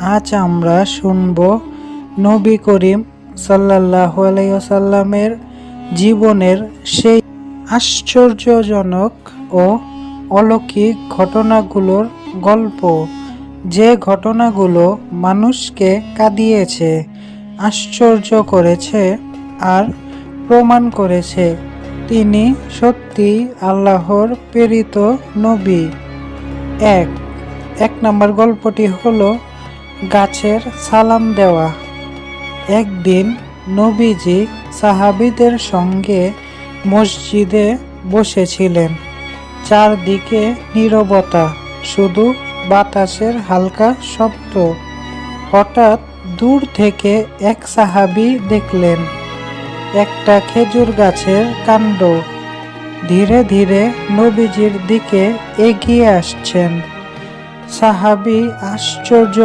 আজ আমরা শুনব নবী করিম সাল্লাল্লাহু আলাইহি ওয়াসাল্লামের জীবনের সেই আশ্চর্যজনক ও অলৌকিক ঘটনাগুলোর গল্প, যে ঘটনাগুলো মানুষকে কাঁদিয়েছে, আশ্চর্য করেছে আর প্রমাণ করেছে তিনি সত্যি আল্লাহর প্রেরিত নবী। এক নম্বর গল্পটি হলো গাছের সালাম দেওয়া। একদিন নবীজি সাহাবীদের সঙ্গে মসজিদে বসেছিলেন। চারদিকে নীরবতা, শুধু বাতাসের হালকা শব্দ। হঠাৎ দূর থেকে এক সাহাবী দেখলেন একটা খেজুর গাছের কাণ্ড ধীরে ধীরে নবীজির দিকে এগিয়ে আসছেন। সাহাবী আশ্চর্য